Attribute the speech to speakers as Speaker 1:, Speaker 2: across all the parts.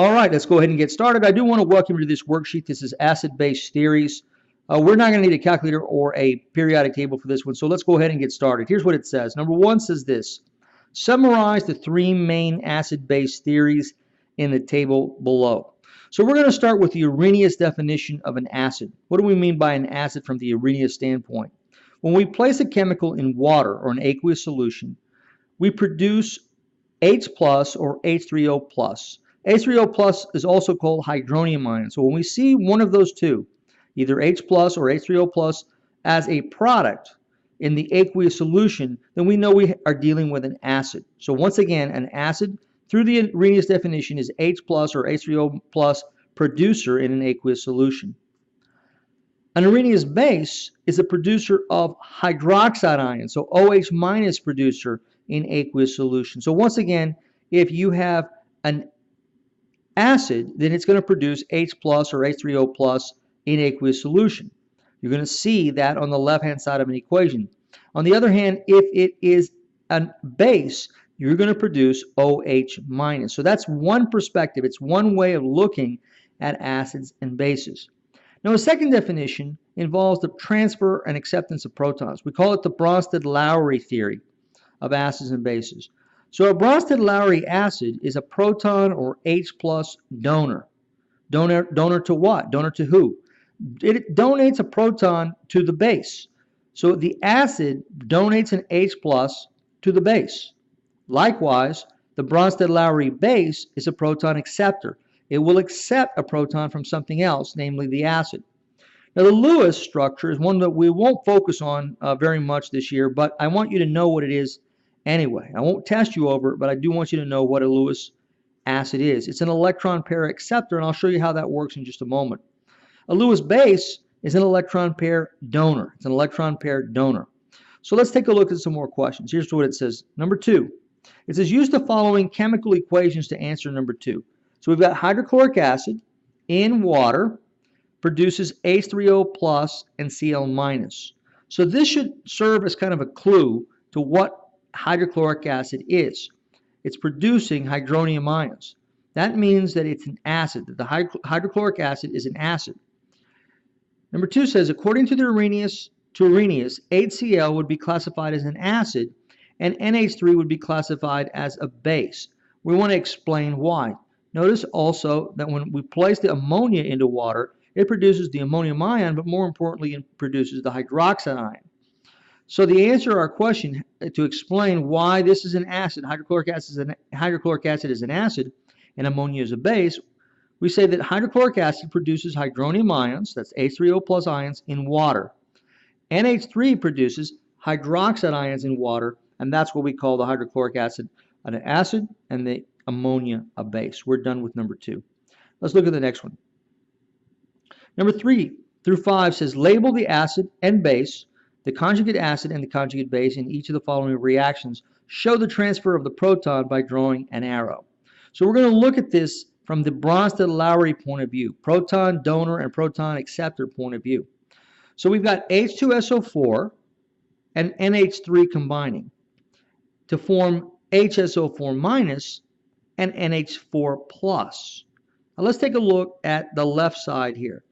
Speaker 1: All right, let's go ahead and get started. I do want to welcome you to this worksheet. This is acid-base theories. We're not going to need a calculator or a periodic table for this one, so let's go ahead and get started. Here's what it says. Number one says this: summarize the three main acid-base theories in the table below. So we're going to start with the Arrhenius definition of an acid. What do we mean by an acid from the Arrhenius standpoint? When we place a chemical in water or an aqueous solution, we produce H plus or H3O plus. H3O plus is also called hydronium ion. So when we see one of those two, either H plus or H3O plus, as a product in the aqueous solution, then we know we are dealing with an acid. So once again, an acid, through the Arrhenius definition, is H plus or H3O plus producer in an aqueous solution. An Arrhenius base is a producer of hydroxide ion, so OH minus producer in aqueous solution. So once again, if you have an acid, then it's going to produce H plus or H3O plus in aqueous solution. You're going to see that on the left-hand side of an equation. On the other hand, if it is a base, you're going to produce OH minus. So that's one perspective. It's one way of looking at acids and bases. Now, a second definition involves the transfer and acceptance of protons. We call it the Bronsted-Lowry theory of acids and bases. So a Bronsted-Lowry acid is a proton or H plus donor. Donor to what? Donor to who? It donates a proton to the base. So the acid donates an H plus to the base. Likewise, the Bronsted-Lowry base is a proton acceptor. It will accept a proton from something else, namely the acid. Now, the Lewis structure is one that we won't focus on very much this year, but I want you to know what it is anyway. I won't test you over it, but I do want you to know what a Lewis acid is. It's an electron pair acceptor, and I'll show you how that works in just a moment. A Lewis base is an electron pair donor. It's an electron pair donor. So let's take a look at some more questions. Here's what it says. Number 2. It says use the following chemical equations to answer number 2. So we've got hydrochloric acid in water produces H3O plus and Cl minus. So this should serve as kind of a clue to what hydrochloric acid is. It's producing hydronium ions. That means that it's an acid, that the hydrochloric acid is an acid. Number 2 says, according to the Arrhenius, HCl would be classified as an acid and NH3 would be classified as a base. We want to explain why. Notice also that when we place the ammonia into water, it produces the ammonium ion, but more importantly, it produces the hydroxide ion. So the answer to our question, to explain why this is an acid, hydrochloric acid is an acid, and ammonia is a base, we say that hydrochloric acid produces hydronium ions, that's H3O plus ions, in water. NH3 produces hydroxide ions in water, and that's what we call the hydrochloric acid an acid and the ammonia a base. We're done with number 2. Let's look at the next one. Number 3 through 5 says label the acid and base, the conjugate acid and the conjugate base in each of the following reactions. Show the transfer of the proton by drawing an arrow. So we're going to look at this from the Bronsted-Lowry point of view, proton donor and proton acceptor point of view. So we've got H2SO4 and NH3 combining to form HSO4 minus and NH4 plus. Now let's take a look at the left side here.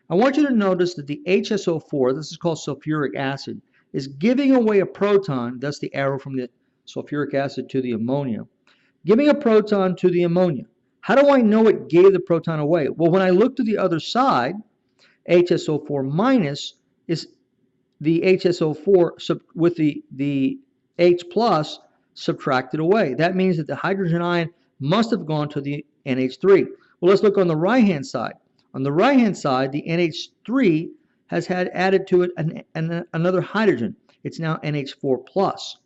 Speaker 1: I want you to notice that the HSO4, this is called sulfuric acid, is giving away a proton, thus the arrow from the sulfuric acid to the ammonia, giving a proton to the ammonia. How do I know it gave the proton away? Well, when I look to the other side, HSO4 minus is the HSO4 with the H plus subtracted away. That means that the hydrogen ion must have gone to the NH3. Well, let's look on the right-hand side. On the right-hand side, the NH3 has had added to it another hydrogen. It's now NH4 plus.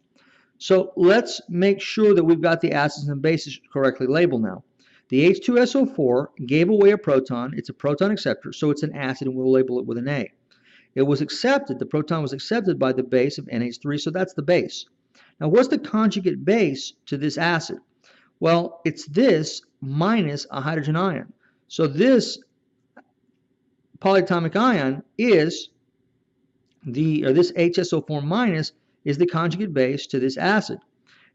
Speaker 1: So let's make sure that we've got the acids and bases correctly labeled now. The H2SO4 gave away a proton. It's a proton acceptor, so it's an acid, and we'll label it with an A. It was accepted. The proton was accepted by the base of NH3, so that's the base. Now, what's the conjugate base to this acid? Well, it's this minus a hydrogen ion. So this polyatomic ion is this HSO4 minus is the conjugate base to this acid.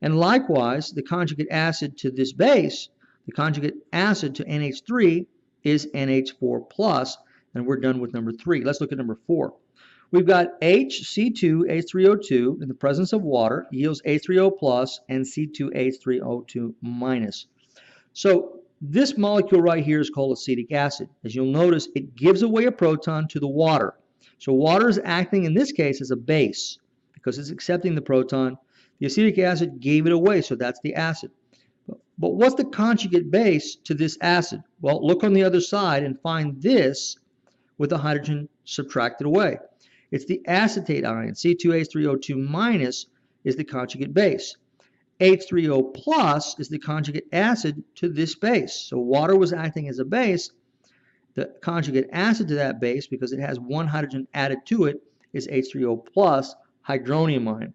Speaker 1: And likewise, the conjugate acid to this base, The conjugate acid to NH3 is NH4 plus, and we're done with number 3. Let's look at number 4. We've got HC2H3O2 in the presence of water yields H3O plus and C2H3O2 minus. So this molecule right here is called acetic acid. As you'll notice, it gives away a proton to the water. So water is acting in this case as a base because it's accepting the proton. The acetic acid gave it away, so that's the acid. But what's the conjugate base to this acid? Well, look on the other side and find this with the hydrogen subtracted away. It's the acetate ion. C2H3O2 minus is the conjugate base. H3O plus is the conjugate acid to this base. So water was acting as a base. The conjugate acid to that base, because it has one hydrogen added to it, is H3O plus hydronium ion.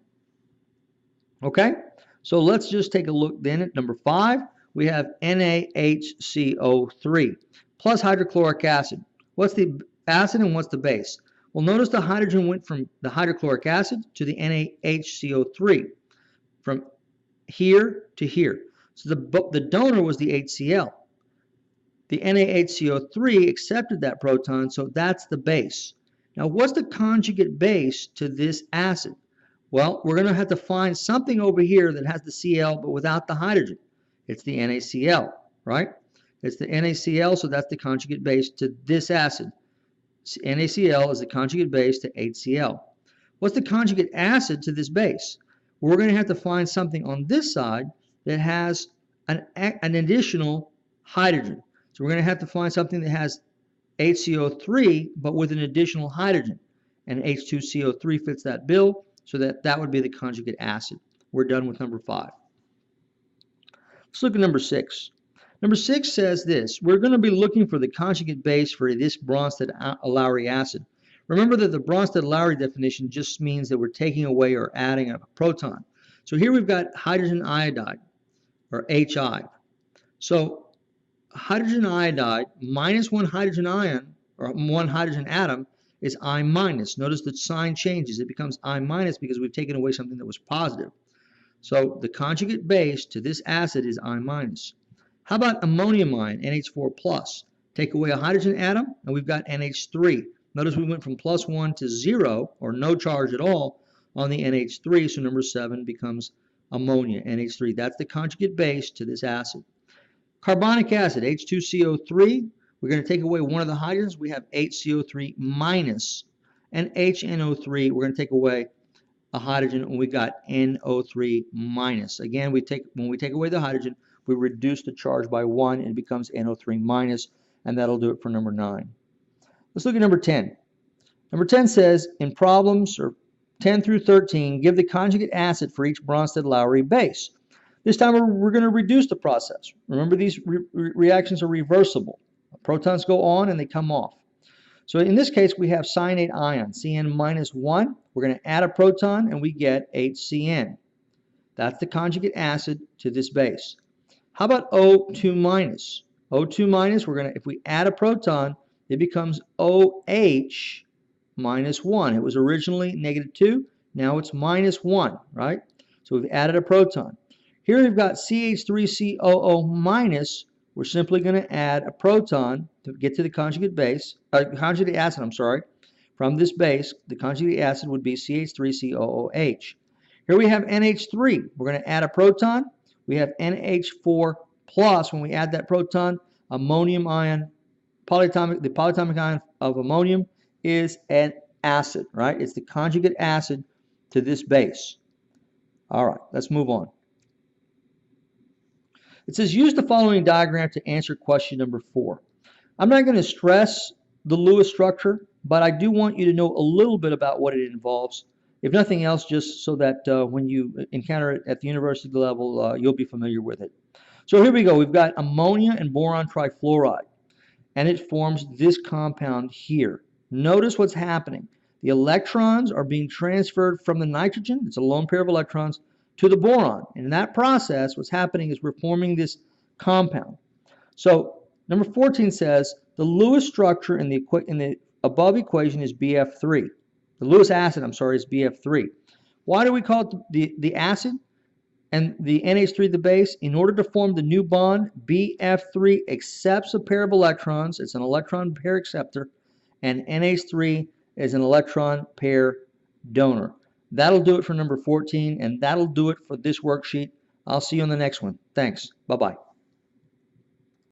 Speaker 1: Okay, so let's just take a look then at number 5. We have NaHCO3 plus hydrochloric acid. What's the acid and what's the base? Well, notice the hydrogen went from the hydrochloric acid to the NaHCO3, from here to here. So the donor was the HCl. The NaHCO3 accepted that proton, so that's the base. Now, what's the conjugate base to this acid? Well, we're going to have to find something over here that has the Cl but without the hydrogen. It's the NaCl, right? It's the NaCl, so that's the conjugate base to this acid. NaCl is the conjugate base to HCl. What's the conjugate acid to this base? Well, we're going to have to find something on this side that has an additional hydrogen. So we're going to have to find something that has HCO3 but with an additional hydrogen. And H2CO3 fits that bill, so that would be the conjugate acid. We're done with number 5. Let's look at number 6. Number 6 says this: we're going to be looking for the conjugate base for this Bronsted-Lowry acid. Remember that the Bronsted-Lowry definition just means that we're taking away or adding a proton. So here we've got hydrogen iodide, or HI. So hydrogen iodide minus one hydrogen ion, or one hydrogen atom, is I minus. Notice the sign changes. It becomes I minus because we've taken away something that was positive. So the conjugate base to this acid is I minus. How about ammonium ion, NH4 plus? Take away a hydrogen atom, and we've got NH3. Notice we went from +1 to 0, or no charge at all, on the NH3, so number 7 becomes ammonia, NH3. That's the conjugate base to this acid. Carbonic acid, H2CO3. We're going to take away one of the hydrogens. We have HCO3 minus, and HNO3, we're going to take away a hydrogen, and we got NO3 minus. Again, when we take away the hydrogen, we reduce the charge by 1 and it becomes NO3 minus, and that'll do it for number 9. Let's look at number 10. Number 10 says, in problems or 10 through 13, give the conjugate acid for each Bronsted-Lowry base. This time we're going to reduce the process. Remember, these reactions are reversible. Protons go on and they come off. So in this case, we have cyanate ion, Cn minus 1. We're going to add a proton and we get HCN. That's the conjugate acid to this base. How about O2 minus? O2 minus, if we add a proton, it becomes OH minus 1. It was originally -2, now it's -1, right? So we've added a proton. Here we've got CH3COO minus. We're simply going to add a proton to get to the conjugate base, conjugate acid, I'm sorry. From this base, the conjugate acid would be CH3COOH. Here we have NH3. We're going to add a proton. We have NH4 plus. When we add that proton, ammonium ion, the polyatomic ion of ammonium is an acid, right? It's the conjugate acid to this base. All right, let's move on. It says, use the following diagram to answer question number 4. I'm not going to stress the Lewis structure, but I do want you to know a little bit about what it involves. If nothing else, just so that when you encounter it at the university level, you'll be familiar with it. So here we go. We've got ammonia and boron trifluoride, and it forms this compound here. Notice what's happening. The electrons are being transferred from the nitrogen, it's a lone pair of electrons, to the boron. And in that process, what's happening is we're forming this compound. So number 14 says the Lewis structure in the above equation is BF3. The Lewis acid, I'm sorry, is BF3. Why do we call it the acid? and the NH3, the base, in order to form the new bond, BF3 accepts a pair of electrons. It's an electron pair acceptor, and NH3 is an electron pair donor. That'll do it for number 14, and that'll do it for this worksheet. I'll see you on the next one. Thanks. Bye-bye.